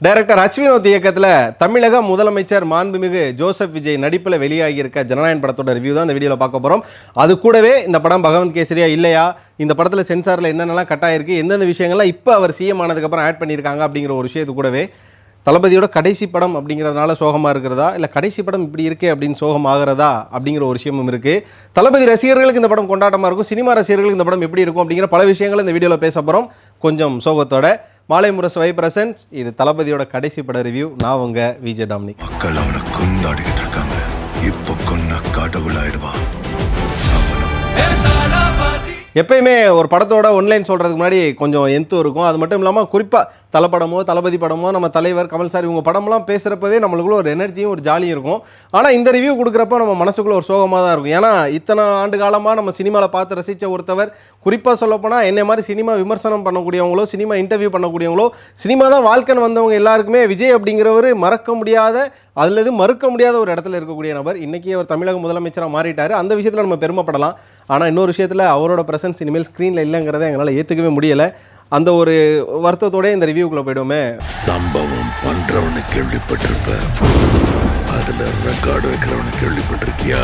Director அச்வினோத் இயக்கத்தில் தமிழக முதலமைச்சர் மாண்புமிகு ஜோசப் விஜய் நடிப்பில் வெளியாகியிருக்க ஜனநாயகன் படத்தோட ரிவ்யூ தான் இந்த வீடியோவில் பார்க்க போகிறோம். அது கூடவே இந்த படம் பகவந்த் கேசரியா இல்லையா, இந்த படத்தில் சென்சாரில் என்னென்னலாம் கட்டாயிருக்கு, எந்தெந்த விஷயங்கள்லாம் இப்போ அவர் சிஎம் ஆனதுக்கப்புறம் ஆட் பண்ணியிருக்காங்க அப்படிங்கிற ஒரு விஷயத்து கூடவே தளபதியோட கடைசி படம் அப்படிங்கிறதுனால சோகமாக இருக்கிறதா, இல்லை கடைசி படம் இப்படி இருக்கே அப்படின்னு சோகமாகிறதா அப்படிங்கிற ஒரு விஷயமும் இருக்குது. தளபதி ரசிகர்களுக்கு இந்த படம் கொண்டாட்டமாக இருக்கும், சினிமா ரசிகர்களுக்கு இந்த படம் எப்படி இருக்கும் அப்படிங்கிற பல விஷயங்கள் இந்த வீடியோவில் பேச போகிறோம். கொஞ்சம் சோகத்தோட மாலை முரசு வை பிரசன்ஸ். இது தளபதியோட கடைசி பட ரிவ்யூ. நான் உங்க விஜய் டாமினிக். மக்கள் அவனை கொண்டாடிக்கிட்டு இருக்காங்க. இப்போ கொன்ன கடவுளாயிடுவான். எப்பயுமே ஒரு படத்தோட ஒன்லைன் சொல்கிறதுக்கு முன்னாடி கொஞ்சம் எந்தூ இருக்கும். அது மட்டும் இல்லாமல் குறிப்பாக தளபடமோ தளபதி படமோ நம்ம தலைவர் கமல் சார் இவங்க படம்லாம் பேசுகிறப்பவே நம்மளுக்குள்ள ஒரு எனர்ஜியும் ஒரு ஜாலியும் இருக்கும். ஆனால் இந்த ரிவ்யூ கொடுக்குறப்ப நம்ம மனசுக்குள்ள ஒரு சோகமாக தான் இருக்கும். ஏன்னா இத்தனை ஆண்டு காலமாக நம்ம சினிமாவில் பார்த்து ரசித்த ஒருத்தவர், குறிப்பாக சொல்லப்போனால் என்னை மாதிரி சினிமா விமர்சனம் பண்ணக்கூடியவங்களோ சினிமா இன்டர்வியூ பண்ணக்கூடியவங்களோ சினிமா தான் வாழ்க்கைன்னு வந்தவங்க எல்லாருக்குமே விஜய் அப்படிங்கிறவர் மறக்க முடியாத அல்லது மறுக்க முடியாத ஒரு இடத்துல இருக்கக்கூடிய நபர். இன்றைக்கி அவர் தமிழக முதலமைச்சராக மாறிட்டார். அந்த விஷயத்தில் நம்ம பெருமைப்படலாம். ஆனால் இன்னொரு விஷயத்தில் அவரோட பிரசன்ஸ் இனிமேல் ஸ்க்ரீனில் இல்லைங்கிறத எங்களால் ஏற்றுக்கவே முடியலை. அந்த ஒரு வருத்தத்தோட இந்த ரிவ்யூக்குள்ள போயிடுவோமே. சம்பவம் பண்றவனு கேள்விப்பட்டிருப்ப, அதுல ரெக்கார்டு வைக்கிறவனு கேள்விப்பட்டிருக்கியா?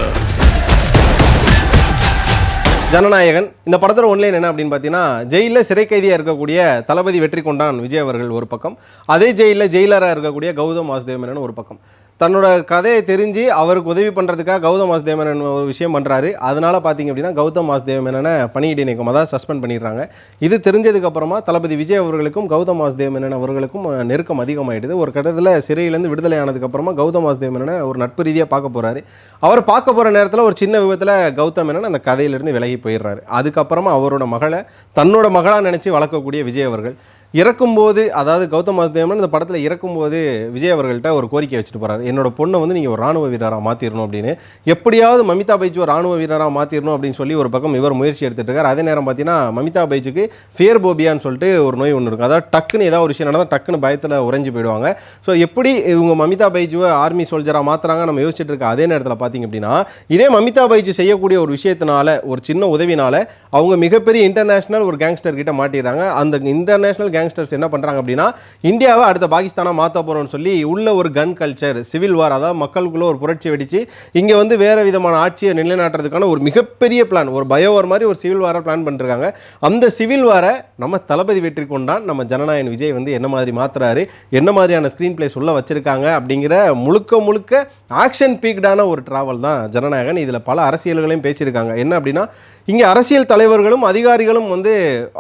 ஜனநாயகன் இந்த படத்தோட ஒன்லைன் என்ன அப்படின்னு பார்த்தீங்கன்னா, ஜெயிலில் சிறை கைதியாக இருக்கக்கூடிய தளபதி வெற்றி கொண்டான் விஜய் அவர்கள் ஒரு பக்கம், அதே ஜெயிலில் ஜெயிலராக இருக்கக்கூடிய கௌதம் வாசுதேவ் மேனன் ஒரு பக்கம். தன்னோட கதையை தெரிஞ்சு அவருக்கு உதவி பண்ணுறதுக்காக கௌதம் வாசுதேவ் மேனன் ஒரு விஷயம் பண்ணுறாரு. அதனால் பார்த்தீங்க அப்படின்னா கௌதம் வாசுதேவ் மேனனை பணியிடை நீக்கம், அதாவது சஸ்பெண்ட் பண்ணிடுறாங்க. இது தெரிஞ்சதுக்கப்புறமா தளபதி விஜய் அவர்களுக்கும் கௌதம் வாசுதேவ் மேனன் அவர்களுக்கும் நெருக்கம் அதிகமாகிடுது. ஒரு கட்டத்தில் சிறையிலேருந்து விடுதலை ஆனதுக்கப்புறமா கௌதம் வாசுதேவ் மேனனை ஒரு நட்பு ரீதியாக பார்க்க போகிறாரு. அவர் பார்க்க போகிற நேரத்தில் ஒரு சின்ன விபத்தில் கௌதம் மேனன் அந்த கதையிலேருந்து விலகி போயிடுறாரு. அதுக்கப்புறமா அவரோட மகளை தன்னோட மகளாக நினச்சி வளர்க்கக்கூடிய விஜய் அவர்கள் இறக்கும்போது, அதாவது கௌதம் வாசுதேவன் இந்த படத்தில் இறக்கும்போது விஜய் அவர்கள்ட்ட ஒரு கோரிக்கை வச்சுட்டு போகிறார். என்னோட பொண்ணை வந்து நீங்கள் ஒரு ராணுவ வீரராக மாற்றிடணும் அப்படின்னு, எப்படியாவது மமிதா பைஜு ஒரு ராணுவ வீரராக மாற்றிடணும் அப்படின்னு சொல்லி ஒரு பக்கம் இவர் முயற்சி எடுத்துகிட்டு இருக்கார். அதே நேரம் பார்த்தீங்கன்னா மமிதா பைஜுக்கு ஃபியர்போபியான்னு சொல்லிட்டு ஒரு நோய் ஒன்று இருக்கும். அதாவது டக்குன்னு ஏதாவது ஒரு விஷயம் நடந்தால் டக்குன்னு பயத்தில் உறைஞ்சி போயிடுவாங்க. ஸோ எப்படி இவங்க மமிதா பைஜுவை ஆர்மி சோல்ஜராக மாற்றுறாங்க நம்ம யோசிச்சுட்டு இருக்க அதே நேரத்தில் பார்த்தீங்க அப்படின்னா, இதே மமிதா பைஜு செய்யக்கூடிய ஒரு விஷயத்தினால, ஒரு சின்ன உதவினால அவங்க மிகப்பெரிய இன்டர்நேஷனல் ஒரு கேங்ஸ்டர் கிட்ட மாட்டிடுறாங்க. அந்த இன்டர்நேஷனல் கேங்ஸ்டர்ஸ் என்ன பண்றாங்க அப்படின்னா, இந்தியாவை அடுத்த பாகிஸ்தானா மாற்ற போறோம்னு சொல்லி உள்ள ஒரு கன் கல்ச்சர், சிவில் வார், அதாவது மக்களுக்குள்ள ஒரு புரட்சி வெடிச்சு இங்க வந்து வேற விதமான ஆட்சியை நிலைநாட்டுறதுக்கான ஒரு மிகப்பெரிய பிளான், ஒரு பயோவார் மாதிரி ஒரு சிவில் வாரை பிளான் பண்ணிருக்காங்க. அந்த சிவில் வாரை நம்ம தளபதி வெற்றி கொண்டான் நம்ம ஜனநாயகன் விஜய் வந்து என்ன மாதிரி மாத்துறாரு, என்ன மாதிரியான ஸ்கிரீன் பிளே சொல்ல வச்சிருக்காங்க அப்படிங்கிற முழுக்க முழுக்க ஆக்ஷன் பீக்டான ஒரு டிராவல் தான் ஜனநாயகன். இதுல பல அரசியல்களையும் பேசியிருக்காங்க. என்ன அப்படின்னா, இங்கே அரசியல் தலைவர்களும் அதிகாரிகளும் வந்து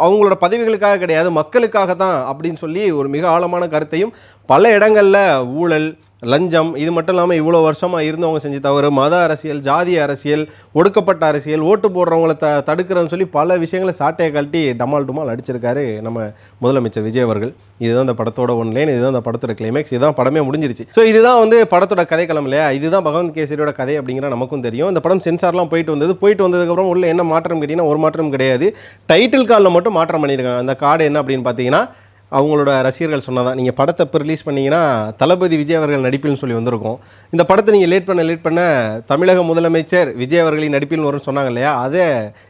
அவங்களோட பதவிகளுக்காக கிடையாது, மக்களுக்காக தான் அப்படின்னு சொல்லி ஒரு மிக ஆழமான கருத்தையும், பல இடங்களில் ஊழல், லஞ்சம், இது மட்டும் இல்லாமல் இவ்வளோ வருஷமாக இருந்தவங்க செஞ்சு தவறு, மத அரசியல், ஜாதிய அரசியல், ஒடுக்கப்பட்ட அரசியல், ஓட்டு போடுறவங்கள தடுக்கிறதுன்னு சொல்லி பல விஷயங்களை சாட்டையை கழட்டி டமால் டுமால் அடிச்சிருக்காரு நம்ம முதலமைச்சர் விஜய் அவர்கள். இதுதான் இந்த படத்தோட ஒன்லைன், இதுதான் இந்த படத்தோட கிளைமேக்ஸ், இதுதான் படமே முடிஞ்சிருச்சு. ஸோ இதுதான் வந்து படத்தோட கதைக்களம் இல்லையா, இதுதான் பகவந்த் கேசரியோட கதை அப்படிங்கிற நமக்கும் தெரியும். இந்த படம் சென்சார்லாம் போயிட்டு வந்ததுக்கப்புறம் உள்ள என்ன மாற்றம் கேட்டிங்கன்னா ஒரு மாற்றம் கிடையாது. டைட்டில் கார்டில் மட்டும் மாற்றம் பண்ணியிருக்காங்க. அந்த கார்டு என்ன அப்படின்னு பார்த்தீங்கன்னா, அவங்களோட ரசிகர்கள் சொன்னதான், நீங்கள் படத்தை இப்போ ரிலீஸ் பண்ணிங்கன்னா தளபதி விஜய் அவர்கள் நடிப்பில்னு சொல்லி வந்திருக்கும். இந்த படத்தை நீங்கள் லேட் பண்ண தமிழக முதலமைச்சர் விஜய் அவர்களின் நடிப்பில் வரும்னு சொன்னாங்க இல்லையா, அதை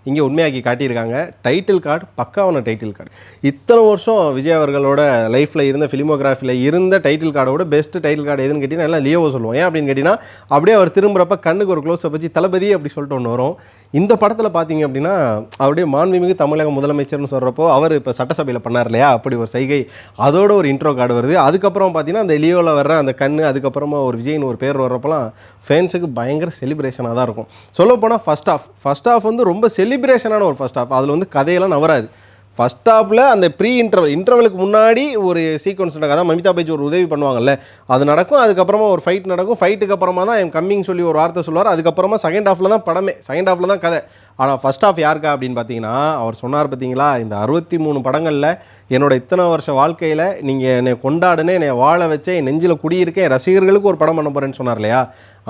இங்கே உண்மையாக்கி காட்டியிருக்காங்க. டைட்டில் கார்டு பக்காவான டைட்டில் கார்டு. இத்தனை வருஷம் விஜய் அவர்களோட லைஃப்பில் இருந்த ஃபிலிமோகிராஃபியில் இருந்த டைட்டில் கார்டோட பெஸ்ட் டைட்டில் கார்டு எதுன்னு கேட்டிங்கன்னா எல்லாம் லியோவை சொல்லுவோம். ஏன் அப்படின்னு கேட்டிங்கன்னா, அப்படியே அவர் திரும்புகிறப்ப கண்ணுக்கு ஒரு க்ளோஸை வச்சு தளபதி அப்படி சொல்லிட்டு ஒன்று வரும். இந்த படத்தில் பார்த்தீங்க அப்படின்னா அவருடைய மாண்புமிகு தமிழக முதலமைச்சர்னு சொல்கிறப்போ அவர் இப்போ சட்டசபையில் பண்ணார் இல்லையா, அப்படி ஒரு சைகை, அதோட ஒரு இன்ட்ரோ கார்டு வருது. அதுக்கப்புறம் பார்த்தீங்கன்னா அந்த லியோவில் வர்ற அந்த கண்ணு, அதுக்கப்புறமா ஒரு விஜய்னு ஒரு பேர் வர்றப்போலாம் ஃபேன்ஸுக்கு பயங்கர செலிப்ரேஷனாக தான் இருக்கும். சொல்லப்போனால் ஃபர்ஸ்ட் ஆஃப் வந்து ரொம்ப செலிப்ரேஷனான ஒரு ஃபர்ஸ்ட் ஆஃப். அதில் வந்து கதையெல்லாம் நவராது. ஃபர்ஸ்ட் ஹாஃபில் அந்த ப்ரீ இன்டர்வலுக்கு முன்னாடி ஒரு சீக்வன்ஸ் நடக்கும். அதான் மமிதா பைஜ் ஒரு உதவி பண்ணுவாங்கல்ல, அது நடக்கும். அதுக்கப்புறமா ஒரு ஃபைட் நடக்கும். ஃபைட்டுக்கு அப்புறமா தான் எம் கம்மிங் சொல்லி ஒரு வார்த்தை சொல்லுவார். அதுக்கப்புறமா செகண்ட் ஹாஃபில் தான் படமே, செகண்ட் ஹாஃபில் தான் கதை. ஆனால் ஃபர்ஸ்ட் ஹாஃப் யாருக்கா அப்படின்னு பார்த்தீங்கன்னா, அவர் சொன்னார் பார்த்தீங்களா, இந்த 63 படங்களில் என்னோட இத்தனை வருஷ வாழ்க்கையில் நீங்கள் என்னை கொண்டாடுனே, என்னை வாழ வச்சே, என் நெஞ்சில் குடியிருக்கேன், ரசிகர்களுக்கு ஒரு படம் பண்ண போகிறேன்னு சொன்னார் இல்லையா,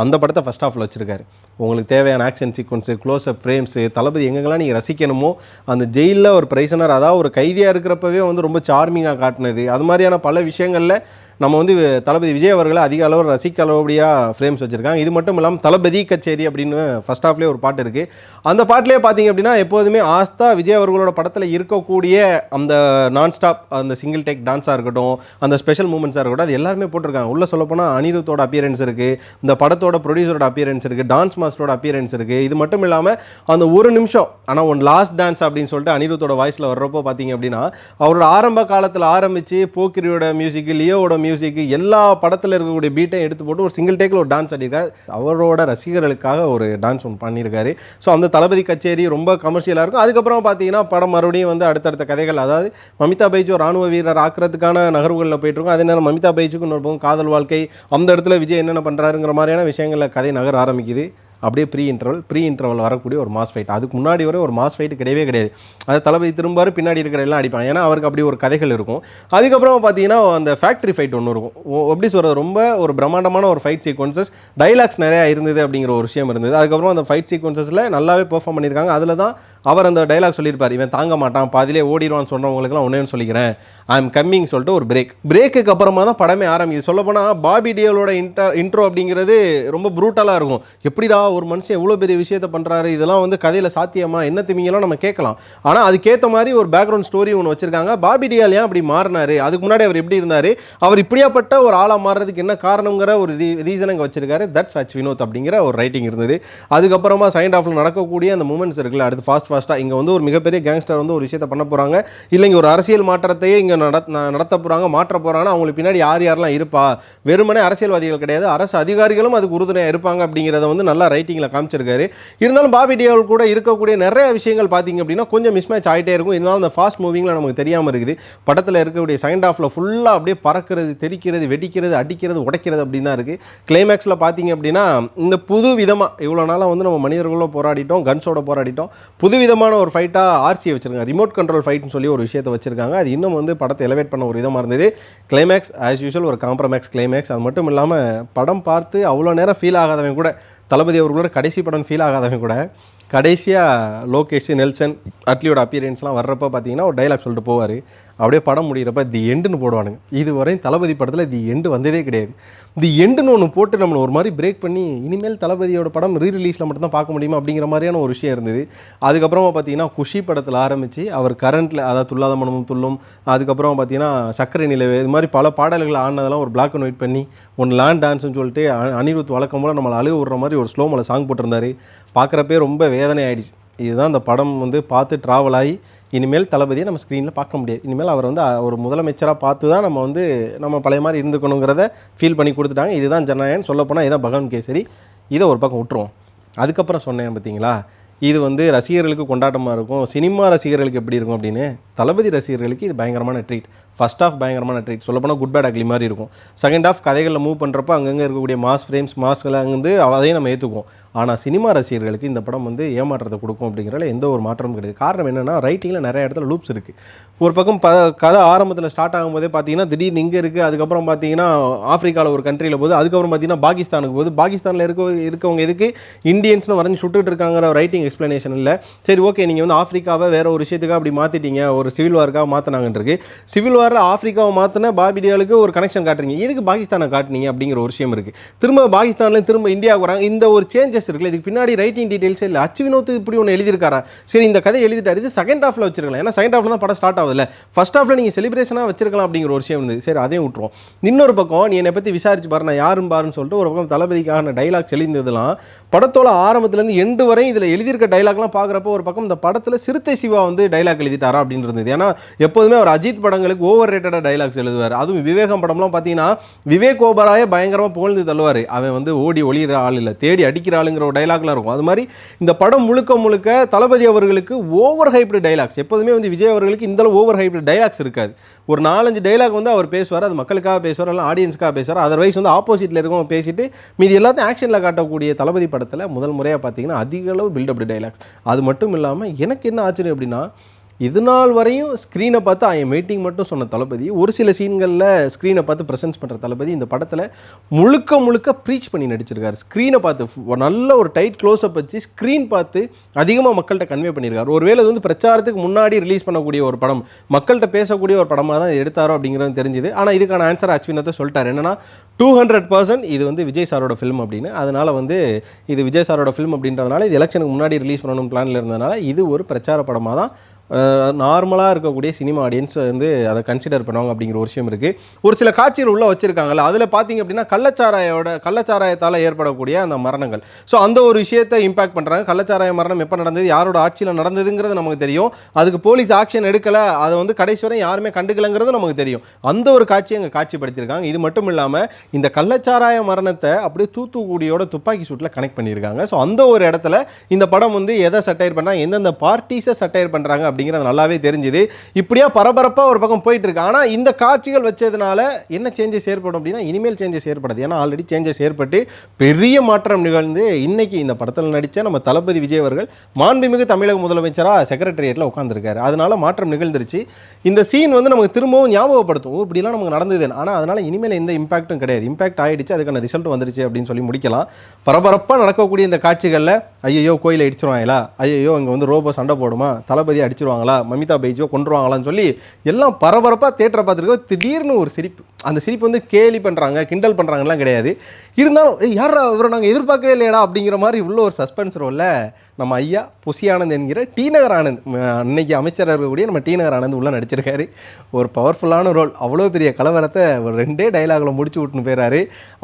அந்த படத்தை ஃபஸ்ட் ஹாஃபில் வச்சுருக்காரு. உங்களுக்கு தேவையான ஆக்ஷன் சீக்வன்ஸு, க்ளோஸ்அப் ஃப்ரேம்ஸு, தளபதி எங்கெங்கெல்லாம் நீங்கள் ரசிக்கணுமோ, அந்த ஜெயிலில் ஒரு பிரைசனர், அதாவது ஒரு கைதியாக இருக்கிறப்பவே வந்து ரொம்ப சார்மிங்காக காட்டினது, அது மாதிரியான பல விஷயங்களில் நம்ம வந்து தளபதி விஜய் அவர்களை அதிக அளவு ரசிக்க ஃப்ரேம்ஸ் வச்சுருக்காங்க. இது மட்டும் இல்லாமல் தளபதி கச்சேரி அப்படின்னு ஃபர்ஸ்ட் ஹாஃப்லேயே ஒரு பாட்டு இருக்குது. அந்த பாட்டிலே பார்த்தீங்க அப்படின்னா எப்போதுமே ஆஸ்தா விஜய் அவர்களோட படத்தில் இருக்கக்கூடிய அந்த நான் ஸ்டாப் அந்த சிங்கிள் டேக் டான்ஸாக இருக்கட்டும், அந்த ஸ்பெஷல் மூமெண்ட்ஸாக இருக்கட்டும், அது எல்லாருமே போட்டிருக்காங்க. உள்ளே சொல்லப்போனால் அனிருத்தோட அப்பியரன்ஸ் இருக்குது, இந்த படத்தோட ப்ரொடியூசரோட அப்பியரன்ஸ் இருக்குது, டான்ஸ் மாஸ்டரோட அப்பியரன்ஸ் இருக்குது. இது மட்டும் இல்லாமல் அந்த ஒரு நிமிஷம் ஆனால் ஒன் லாஸ்ட் டான்ஸ் அப்படின்னு சொல்லிட்டு அனிருத்தோட வாய்ஸில் வர்றப்போ பார்த்தீங்க அப்படின்னா அவரோட ஆரம்ப காலத்தில் ஆரம்பித்து போக்கிரியோட மியூசிக்கு, லியோவோட மியூசிக்கு, எல்லா படத்தில் இருக்கக்கூடிய பீட்டையும் எடுத்து போட்டு ஒரு சிங்கிள் டேக்கில் ஒரு டான்ஸ் ஆடிருக்காரு. அவரோட ரசிகர்களுக்காக ஒரு டான்ஸ் ஒன்று பண்ணியிருக்காரு. ஸோ அந்த தளபதி கச்சேரி ரொம்ப கமர்ஷியலாக இருக்கும். அதுக்கப்புறம் பார்த்தீங்கன்னா படம் மறுபடியும் வந்து அடுத்தடுத்த கதைகள், அதாவது மமிதா பைஜ் ஒரு ராணுவ வீரர் ஆக்கிறதுக்கான நகர்வுகளில் போயிட்டுருக்கும். அதே நேரம் மமிதா பைஜுக்கு இன்னொரு பக்கம் காதல் வாழ்க்கை, அந்த இடத்துல விஜய் என்னென்ன பண்ணுறாருங்கிற மாதிரியான விஷயங்களில் கதை நகர ஆரம்பிக்குது. அப்படியே ப்ரீ இன்டர்வல் வரக்கூடிய ஒரு மாஸ் ஃபைட். அதுக்கு முன்னாடி வரை ஒரு மாஸ் ஃபைட் கிடையவே கிடையாது. அது தளபதி திரும்பாரு, பின்னாடி இருக்கிற எல்லாம் அடிப்பாங்க. ஏன்னா அவருக்கு அப்படி ஒரு கதைகள் இருக்கும். அதுக்கப்புறம் பார்த்தீங்கன்னா அந்த ஃபேக்ட்ரி ஃபைட் ஒன்று இருக்கும். எப்படி சொல்கிறது, ரொம்ப ஒரு பிரம்மாண்டமான ஒரு ஃபைட் சீக்வன்சஸ், டைலாக்ஸ் நிறையா இருந்தது அப்படிங்கிற ஒரு விஷயம் இருந்தது. அதுக்கப்புறம் அந்த ஃபைட் சீக்வன்சஸில் நல்லாவே பெர்ஃபார்ம் பண்ணியிருக்காங்க. அதில் தான் அவர் அந்த டைலாக் சொல்லியிருப்பார், இவன் தாங்க மாட்டான், பாதிலே ஓடிடுவான்னு சொன்னவங்களுக்குலாம் ஒன்றே சொல்லிக்கிறேன், ஐ எம் கம்மிங் சொல்லிட்டு ஒரு பிரேக்குக்கு அப்புறமா தான் படமே ஆரம்பிக்குது. சொல்லப்போனால் பாபி டியோலோட இன்ட்ரோ அப்படிங்கிறது ரொம்ப ப்ரூட்டலாக இருக்கும். எப்படிடா ஒரு மனுஷன் எவ்வளோ பெரிய விஷயத்தை பண்ணுறாரு, இதெல்லாம் வந்து கதையில் சாத்தியமா, என்ன திமிங்கெல்லாம் நம்ம கேட்கலாம். ஆனால் அதுக்கேற்ற மாதிரி ஒரு பேக்ரவுண்ட் ஸ்டோரி ஒன்று வச்சிருக்காங்க. பாபி டியால் ஏன் அப்படி மாறினாரு, அதுக்கு முன்னாடி அவர் எப்படி இருந்தார், அவர் இப்படியாப்பட்ட ஒரு ஆளாக மாறுறதுக்கு என்ன காரணங்கிற ஒரு ரீசன் அங்கே வச்சிருக்காரு. தட்ஸ் அச் வினோத் அப்படிங்கிற ஒரு ரைட்டிங் இருந்தது. அதுக்கப்புறமா செகண்ட் ஹாஃபில் நடக்கக்கூடிய அந்த மூமெண்ட்ஸ் இருக்குல்ல, அடுத்து ஃபாஸ்ட்டாக இங்கே வந்து ஒரு மிகப்பெரிய கேங்ஸ்டர் வந்து ஒரு விஷயத்தை பண்ண போகிறாங்க, இல்லை இங்கே ஒரு அரசியல் மாற்றத்தையே இங்கே நடத்த போகிறாங்க, மாற்ற போகிறாங்கன்னா அவங்களுக்கு பின்னாடி யார் யாரெல்லாம் இருப்பா, வெறுமனே அரசியல்வாதிகள் கிடையாது, அரசு அதிகாரிகளும் அதுக்கு உறுதுணையாக இருப்பாங்க அப்படிங்கிறத வந்து நல்லா ரைட்டிங்கில் காமிச்சிருக்காரு. இருந்தாலும் பாபி டியோல் கூட இருக்கக்கூடிய நிறைய விஷயங்கள் பார்த்தீங்க அப்படின்னா கொஞ்சம் மிஸ்மேட்ச் ஆகிட்டே இருக்கும். இருந்தாலும் அந்த ஃபாஸ்ட் மூவிங்கில் நமக்கு தெரியாமல் இருக்குது. படத்தில் இருக்கக்கூடிய செகண்ட் ஹாஃபில் ஃபுல்லாக அப்படியே பறக்கிறது, தெரிக்கிறது, வெடிக்கிறது, அடிக்கிறது, உடைக்கிறது அப்படின்னு தான் இருக்குது. கிளைமேக்ஸில் பார்த்தீங்க அப்படின்னா இந்த புது விதமாக இவ்வளோ நாளாக வந்து நம்ம மனிதர்களோட போராடிட்டோம், கன்ஸோட போராடிட்டோம், புது விதமான ஒரு ஃபைட்டாக ஆர்சியை வச்சுருக்காங்க, ரிமோட் கண்ட்ரோல் ஃபைட்னு சொல்லி ஒரு விஷயத்தை வச்சுருக்காங்க. அது இன்னும் வந்து படத்தை எலவேட் பண்ண ஒரு விதமாக இருந்தது. கிளைமேக்ஸ் ஆஸ் யூஷுவல் ஒரு காம்ப்ரமேக்ஸ் கிளைமேக்ஸ். அது மட்டும் இல்லாமல் படம் பார்த்து அவ்வளோ நேரம் ஃபீல் ஆகாதவன் கூட, தளபதி அவர்களோட கடைசி படம் ஃபீல் ஆகாதவன் கூட கடைசியாக லோகேஷ், நெல்சன், அட்லியோட அப்பியரன்ஸ்லாம் வர்றப்போ பார்த்தீங்கன்னா ஒரு டைலாக் சொல்லிட்டு போவார். அப்படியே படம் முடிகிறப்ப தி எண்டுன்னு போடுவானுங்க. இதுவரையும் தளபதி படத்தில் தி எண்டு வந்ததே கிடையாது. தி எண்டுன்னு ஒன்று போட்டு நம்மளை ஒரு மாதிரி பிரேக் பண்ணி இனிமேல் தளபதியோட படம் ரீரிலீஸில் மட்டும்தான் பார்க்க முடியுமா அப்படிங்கிற மாதிரியான ஒரு விஷயம் இருந்தது. அதுக்கப்புறமா பார்த்தீங்கன்னா குஷி படத்தில் ஆரம்பித்து அவர் கரண்ட்டில், அதாவது துல்லாத மனமும் துள்ளும், அதுக்கப்புறம் பார்த்தீங்கன்னா சக்கரை நிலவு, இது மாதிரி பல பாடல்கள் ஆனதெல்லாம் ஒரு பிளாக் அண்ட் ஒயிட் பண்ணி ஒன்று லேண்ட் டான்ஸ்னு சொல்லிட்டு அனிருத் வழக்கம் போல் நம்மளை அழுக விடுற மாதிரி ஒரு ஸ்லோ மோல சாங் போட்டிருந்தார். பார்க்குறப்பே ரொம்ப வேதனை ஆகிடுச்சு. இதுதான் அந்த படம் வந்து பார்த்து ட்ராவல் ஆகி இனிமேல் தளபதியை நம்ம ஸ்க்ரீனில் பார்க்க முடியாது. இனிமேல் அவர் வந்து ஒரு முதலமைச்சராக பார்த்து தான் நம்ம வந்து நம்ம பழைய மாதிரி இருந்துக்கணுங்கிறத ஃபீல் பண்ணி கொடுத்துட்டாங்க. இதுதான் ஜனநாயகன், சொல்லப்போனால் இதுதான் பகவான் கேசரி. இதை ஒரு பக்கம் விட்டுருவோம். அதுக்கப்புறம் சொன்னேன் பார்த்தீங்களா, இது வந்து ரசிகர்களுக்கு கொண்டாட்டமாக இருக்கும், சினிமா ரசிகர்களுக்கு எப்படி இருக்கும் அப்படின்னு. தளபதி ரசிகர்களுக்கு இது பயங்கரமான ட்ரீட். ஃபர்ஸ்ட் ஆஃப் பயங்கரமான ட்ரீட், சொல்லப்போனால் குட் பேட் அக்லி மாதிரி இருக்கும். செகண்ட் ஆஃப் கதைகளில் மூவ் பண்ணுறப்போ அங்கங்கே இருக்கக்கூடிய மாஸ் ஃப்ரேம்ஸ், மாஸ்களை வந்து அதையும் நம்ம ஏற்றுக்குவோம். ஆனால் சினிமா ரசிகர்களுக்கு இந்த படம் வந்து ஏமாற்றத்தை கொடுக்கும் அப்படிங்கிறதுல எந்த ஒரு மாற்றமும் கிடையாது. காரணம் என்னென்னா, ரைட்டிங்கில் நிறைய இடத்துல லூப்ஸ் இருக்குது. ஒரு பக்கம் கதை ஆரம்பத்தில் ஸ்டார்ட் ஆகும்போதே பார்த்தீங்கன்னா திடீர்னு இங்கே இருக்குது, அதுக்கப்புறம் பார்த்தீங்கன்னா ஆஃப்ரிக்காவில் ஒரு கண்ட்ரியில் போகுது, அதுக்கப்புறம் பார்த்தீங்கன்னா பாகிஸ்தானுக்கு போகுது. பாகிஸ்தானில் இருக்கவங்க எதுக்கு இந்தியன்ஸ்னு வரைஞ்சி சுட்டுட்டு இருக்காங்கிற ரைட்டிங் எக்ஸ்ப்ளனேஷன் இல்லை. சரி, ஓகே, நீங்கள் வந்து ஆஃப்ரிக்காவை வேற ஒரு விஷயத்துக்காக அப்படி மாற்றிட்டீங்க, ஒரு சிவில் வாருக்காக மாற்றினாங்கன்றிருக்கு. சிவில் வாரில் ஆஃப்ரிக்காவை மாற்றின பாபி டியோலுக்கு ஒரு கனெக்ஷன் காட்டுறீங்க, எதுக்கு பாகிஸ்தானை காட்டுனீங்க அப்படிங்கிற ஒரு விஷயம் இருக்குது. திரும்ப பாகிஸ்தானில் திரும்ப இந்தியாவுக்கு வராங்க. இந்த ஒரு சேஞ்சஸ் இருக்குல்ல, இதுக்கு பின்னாடி ரைட்டிங் டீடைல்ஸே இல்லை. அச்சு வினோத் இப்படி ஒன்று எழுதியிருக்காரா, சரி இந்த கதை எழுதிட்டாரு, இது செகண்ட் ஹாஃபில் வச்சிருக்கலாம். ஏன்னா செகண்ட் ஹாஃபில் தான் படம் ஸ்டார்ட் ஆகுதுல்ல, ஃபர்ஸ்ட் ஹாஃபில் நீங்கள் செலிப்ரேஷனாக வச்சிருக்கலாம் அப்படிங்கிற ஒரு விஷயம் இருந்தது. சரி, அதையும் விட்டுருவோம். இன்னொரு பக்கம் நீ என்னை பற்றி விசாரிச்சு பாரு, நான் யாரும் பாருன்னு சொல்லிட்டு ஒரு பக்கம் தளபதிக்கான டைலாக்ஸ் எழுந்ததுலாம் படத்தோட ஆரம்பத்துலேருந்து எண்டு வரை இதில் எழுதியிருக்க டைலாக்லாம் பார்க்குறப்போ ஒரு பக்கம் இந்த படத்தில் சிறுத்தை சிவா வந்து டைலாக் எழுதிட்டாரா அப்படின்னு இருந்தது. ஏன்னா எப்போதுமே அவர் அஜித் படங்களுக்கு ஓவர் ரேட்டடாக டைலாக்ஸ் எழுதுவார். அதுவும் விவேகம் படம்லாம் பார்த்தீங்கன்னா விவேக் ஓபராயே பயங்கரமாக புகழ்ந்து தள்ளுவார். அவன் வந்து ஓடி ஒளிகிற ஆள் இல்லை, தேடி அடிக்கிற ஆளுங்கிற ஒரு டைலாக்லாம் இருக்கும். அது மாதிரி இந்த படம் முழுக்க முழுக்க தளபதி அவர்களுக்கு ஓவர் ஹைப்டு டைலாக்ஸ். எப்போதுமே வந்து விஜய் அவர்களுக்கு இந்த ஓவர் ஹைப்டு டைலாக்ஸ் இருக்காது. ஒரு 4-5 டைலாக் வந்து அவர் பேசுவார், அது மக்களுக்காக பேசுவார், இல்லை ஆடியன்ஸுக்காக பேசுவார். அதர்வைஸ் வந்து ஆப்போசிட்டில் இருக்கவங்க பேசிட்டு மீதி எல்லாத்தையும் ஆக்ஷனில் காட்டக்கூடிய தளபதி படத்தில் முதல் முறையாக பார்த்தீங்கன்னா அதிக அளவு பில்டப் டைலாக்ஸ். அது மட்டும் இல்லாமல் எனக்கு என்ன ஆச்சரியம் அப்படின்னா, இது நாள் வரையும் ஸ்க்ரீனை பார்த்து ஐ எம் வெயிட்டிங் மட்டும் சொன்ன தளபதி ஒரு சில சீன்களில் ஸ்க்ரீனை பார்த்து ப்ரெசென்ஸ் பண்ணுற தளபதி இந்த படத்தில் முழுக்க ப்ரீச் பண்ணி நடிச்சிருக்காரு. ஸ்க்ரீனை பார்த்து நல்ல ஒரு டைட் க்ளோஸ்அப் வச்சு ஸ்க்ரீன் பார்த்து அதிகமாக மக்கள்கிட்ட கன்வே பண்ணியிருக்காரு. ஒருவேளை அது வந்து பிரச்சாரத்துக்கு முன்னாடி ரிலீஸ் பண்ணக்கூடிய ஒரு படம், மக்கள்கிட்ட பேசக்கூடிய ஒரு படமாக தான் எடுத்தாரோ அப்படிங்கிறது தெரிஞ்சுது. ஆனால் இதுக்கான ஆன்சர் அஸ்வினத்தை சொல்லிட்டார். என்னன்னா 200% இது வந்து விஜய் சாரோட ஃபிலிம் அப்படின்னு. அதனால வந்து இது விஜய் சாரோட ஃபிலிம் அப்படின்றதுனால இது எலெக்ஷனுக்கு முன்னாடி ரிலீஸ் பண்ணணும் பிளானில் இருந்ததுனால இது ஒரு பிரச்சார படமாக தான் நார்மலாக இருக்கக்கூடிய சினிமா ஆடியன்ஸ் வந்து அதை கன்சிடர் பண்ணுவாங்க அப்படிங்கிற ஒரு விஷயம் இருக்குது. ஒரு சில காட்சிகள் உள்ளே வச்சுருக்காங்கல்ல, அதில் பார்த்தீங்க அப்படின்னா கள்ளச்சாராயத்தால் ஏற்படக்கூடிய அந்த மரணங்கள், ஸோ அந்த ஒரு விஷயத்தை இம்பாக்ட் பண்ணுறாங்க. கள்ளச்சாராய மரணம் எப்போ நடந்தது, யாரோட ஆட்சியில் நடந்ததுங்கிறது நமக்கு தெரியும். அதுக்கு போலீஸ் ஆக்ஷன் எடுக்கலை, அதை வந்து கடைசி வரை யாருமே கண்டுக்கலைங்கிறது நமக்கு தெரியும். அந்த ஒரு காட்சியை அங்கே காட்சிப்படுத்தியிருக்காங்க. இது மட்டும் இல்லாமல் இந்த கள்ளச்சாராய மரணத்தை அப்படியே தூத்துக்குடியோட துப்பாக்கி சூட்டில் கனெக்ட் பண்ணியிருக்காங்க. ஸோ அந்த ஒரு இடத்துல இந்த படம் வந்து எதை சட்டையர் பண்ணுறாங்க, எந்தெந்த பார்ட்டிஸை சட்டையர் பண்ணுறாங்க அப்படிங்கிறது நல்லாவே தெரிஞ்சுது. இப்படியா பரபரப்பாக ஒரு பக்கம் போயிட்டு இருக்கு. ஆனால் இந்த காட்சிகள் வச்சதுனால என்ன சேஞ்சஸ் ஏற்படும் அப்படின்னா இனிமேல் சேஞ்சஸ் ஏற்படாது. ஏன்னா ஆல்ரெடி சேஞ்சஸ் ஏற்பட்டு பெரிய மாற்றம் நிகழ்ந்து இன்னைக்கு இந்த படத்தில் நடித்த நம்ம தளபதி விஜய் அவர்கள் மாண்புமிகு தமிழக முதலமைச்சராக செக்ரட்டரியேட்டில் உட்காந்துருக்காரு. அதனால மாற்றம் நிகழ்ந்துருச்சு. இந்த சீன் வந்து நமக்கு திரும்பவும் ஞாபகப்படுத்தும், இப்படிலாம் நமக்கு நடந்தது. ஆனால் அதனால இனிமேல் எந்த இம்பாக்டும் கிடையாது, இம்பாக்ட் ஆகிடுச்சு, அதுக்கான ரிசல்ட் வந்துருச்சு அப்படின்னு சொல்லி முடிக்கலாம். பரபரப்பாக நடக்கக்கூடிய இந்த காட்சிகளில் ஐயோ கோயிலை அடிச்சிருவாங்களா, ஐயோ இங்கே வந்து ரோபோ சண்டை போடுமா, தளபதி அடிச்சிருவாங்களா, மமிதா பைஜோ கொண்டுருவாங்களான்னு சொல்லி எல்லாம் பரபரப்பாக தேட்டரை பார்த்துருக்கோம். திடீர்னு ஒரு சிரிப்பு, அந்த சிரிப்பு வந்து கேலி பண்ணுறாங்க கிண்டல் பண்ணுறாங்கலாம் கிடையாது. இருந்தாலும் யாரா இவரை நாங்கள் எதிர்பார்க்கவே இல்லையடா அப்படிங்கிற மாதிரி உள்ள ஒரு சஸ்பென்ஸ் ரோலில் நம்ம ஐயா புசி ஆனந்த் என்கிற டி நகர் ஆனந்த், அன்னைக்கு அமைச்சராக இருக்கக்கூடிய நம்ம டி நகர் ஆனந்த் உள்ளே நடிச்சிருக்காரு. ஒரு பவர்ஃபுல்லான ரோல், அவ்வளோ பெரிய கலவரத்தை ஒரு 2 டைலாகில் முடிச்சு விட்டுன்னு போயிறாரு.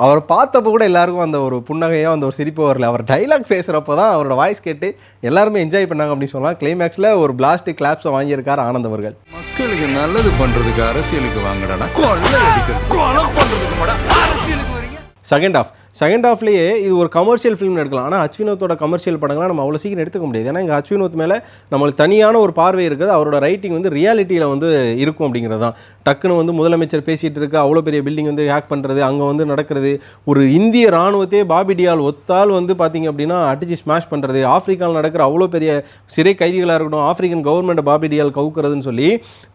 அவர் பார்த்தப்போ கூட எல்லாருக்கும் அந்த ஒரு புன்னகையோ அந்த ஒரு சிரிப்போ வரல. அவர் டைலாக் பேசுகிறப்போ தான் அவரோட வாய்ஸ் கேட்டு எல்லாருமே என்ஜாய் பண்ணாங்க அப்படின்னு சொல்லலாம். கிளைமேக்ஸில் ஒரு பிளாஸ்ட் கிளாப்ஸை வாங்கியிருக்கார் ஆனந்த் அவர்கள். மக்களுக்கு நல்லது பண்றதுக்கு அரசியலுக்கு வாங்கடா, கொலை பண்றதுக்கு அரசியலுக்கு வரீங்க. செகண்ட் ஹாஃப்லேயே இது ஒரு கமர்ஷியல் ஃபிலிம் எடுக்கலாம். ஆனால் அஸ்வினோத்தோட கமர்ஷியல் படங்கள்லாம் நம்ம அவ்வளோ சீக்கிரம் எடுத்துக்க முடியாது. ஏன்னா இங்கே அஸ்வினோத் மேலே நம்மளுக்கு தனியான ஒரு பார்வை இருக்குது. அவரோட ரைட்டிங் வந்து ரியாலிட்டியில் வந்து இருக்கும் அப்படிங்கிறது தான். டக்குன்னு வந்து முதலமைச்சர் பேசிகிட்டு இருக்க அவ்வளோ பெரிய பில்டிங் வந்து ஹேக் பண்ணுறது, அங்கே வந்து நடக்கிறது, ஒரு இந்திய இராணுவத்தையே பாபி டியால் ஒத்தால் வந்து பார்த்திங்க அப்படின்னா அடிச்சு ஸ்மாஷ் பண்ணுறது, ஆஃப்ரிக்காவில் நடக்கிற அவ்வளோ பெரிய சிறை கைதிகளாக இருக்கட்டும், ஆஃப்ரிக்கன் கவர்மெண்ட்டை பாபி டியால் கவுக்கிறதுன்னு சொல்லி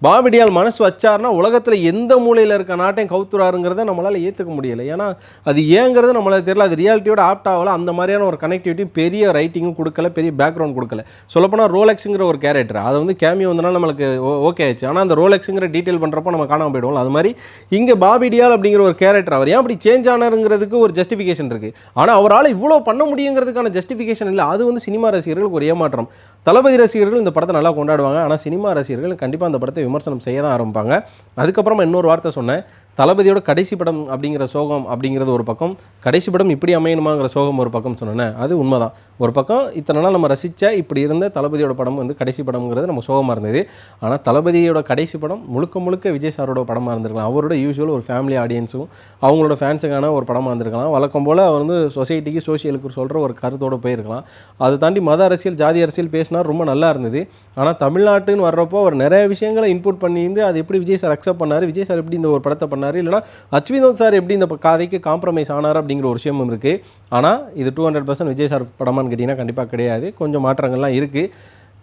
பாபி டியால் மனசு வச்சார்னா உலகத்தில் எந்த மூலையில் இருக்க நாட்டையும் கவுத்துறாருங்கிறத நம்மளால் ஏற்றுக்க முடியலை. ஏன்னா அது ஏங்கிறது நம்மளால் தெரியல, அது ரியாலிட்டியோட ஆப்ட் ஆகல. அந்த மாதிரியான ஒரு கனெக்டிவிட்டி பெரிய ரைட்டிங்கும் கொடுக்கல, பெரிய பேக்ரவுண்ட் கொடுக்கல. சொல்லப்போனால் ரோலெக்ஸுங்கிற ஒரு கேரக்டர் அதை வந்து கேமியோ வந்தனால நம்மளுக்கு ஓகே ஆயிடுச்சு. ஆனால் அந்த ரோலெக்ஸுங்கிற டீட்டெயில் பண்ணுறப்போ நம்ம காணாமல் போயிடுவோம். அது மாதிரி இங்கே பாபி டியால் அப்படிங்கிற ஒரு கேரக்டர் அவர் ஏன் அப்படி சேஞ்ச் ஆனாருங்கிறதுக்கு ஒரு ஜஸ்டிஃபிகேஷன் இருக்குது. ஆனால் அவரால் இவ்வளோ பண்ண முடியுங்கிறதுக்கான ஜஸ்டிஃபிகேஷன் இல்லை. அது வந்து சினிமா ரசிகர்களுக்கு ஒரு ஏமாற்றம். தளபதி ரசிகர்கள் இந்த படத்தை நல்லா கொண்டாடுவாங்க, ஆனால் சினிமா ரசிகர்கள் கண்டிப்பாக அந்த படத்தை விமர்சனம் செய்ய தான் ஆரம்பிப்பாங்க. அதுக்கப்புறமா இன்னொரு வார்த்தை சொன்னேன், தளபதியோட கடைசி படம் அப்படிங்கிற சோகம் அப்படிங்கிறது ஒரு பக்கம், கடைசி படம் இப்படி அமையணுமாங்கிற சோகம் ஒரு பக்கம் சொன்னேன். அது உண்மைதான். ஒரு பக்கம் இத்தனை நாள் நம்ம ரசித்த இப்படி இருந்த தளபதியோட படம் வந்து கடைசி படம்ங்கிறது நம்ம சோகமாக இருந்தது. ஆனால் தளபதியோட கடைசி படம் முழுக்க விஜய் சாரோட படமாக இருந்திருக்கலாம். அவரோட யூஸ்வல் ஒரு ஃபேமிலி ஆடியன்ஸும் அவங்களோட ஃபேன்ஸுக்கான ஒரு படமாக இருந்திருக்கலாம். வழக்கம் போல் அவர் வந்து சொசைட்டிக்கு சோஷியலுக்கு சொல்கிற ஒரு கருத்தோடு போயிருக்கலாம். அதை தாண்டி மத அரசியல் ஜாதி அரசியல் பேசினா ரொம்ப நல்லா இருந்தது. ஆனால் தமிழ்நாட்டுன்னு வர்றப்போ அவர் நிறைய விஷயங்களை இன்புட் பண்ணியிருந்து அது எப்படி விஜய் சார் அக்செப்ட் பண்ணார், விஜய் சார் எப்படி இந்த ஒரு படத்தை பண்ணார், இல்லைனா அஸ்வினோத் சார் எப்படி இந்த கதைக்கு காம்ப்ரமைஸ் ஆனார் அப்படிங்கிற ஒரு விஷயமும் இருக்குது. ஆனால் இது 200% விஜய் சார் படமான்னு கேட்டிங்கன்னா கண்டிப்பாக கிடையாது. கொஞ்சம் மாற்றங்கள்லாம் இருக்குது.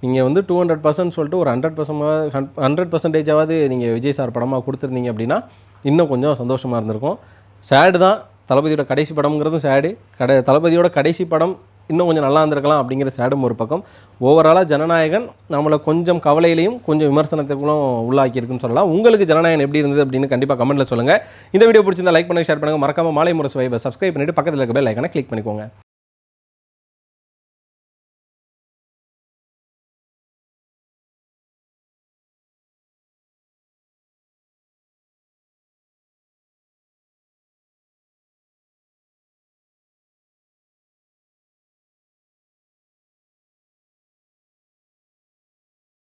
நீங்கள் வந்து 200% சொல்லிட்டு ஒரு 100%ஆவது நீங்கள் விஜய் சார் படமாக கொடுத்துருந்தீங்க அப்படின்னா இன்னும் கொஞ்சம் சந்தோஷமாக இருந்திருக்கும். சேடு தான், தளபதியோட கடைசி படம்ங்கிறதும் சேடு. தளபதியோட கடைசி படம் இன்னும் கொஞ்சம் நல்லா இருந்திருக்கலாம் அப்படிங்கிற சேடும் ஒரு பக்கம். ஓவராலாக ஜனநாயகன் நம்மளை கொஞ்சம் கவலையிலையும் கொஞ்சம் விமர்சனத்துக்கும் உள்ளாக்கியிருக்குன்னு சொல்லலாம். உங்களுக்கு ஜனநாயகன் எப்படி இருந்தது அப்படின்னு கண்டிப்பாக கமெண்ட்டில் சொல்லுங்கள். இந்த வீடியோ பிடிச்சிருந்தா லைக் பண்ணுங்கள், ஷேர் பண்ணுங்கள். மறக்காமல் மாலை முரசு வைபை சப்ஸ்கிரைப் பண்ணிவிட்டு பக்கத்தில் இருக்க பெல் ஐக்கானை கிளிக் பண்ணிக்கோங்க.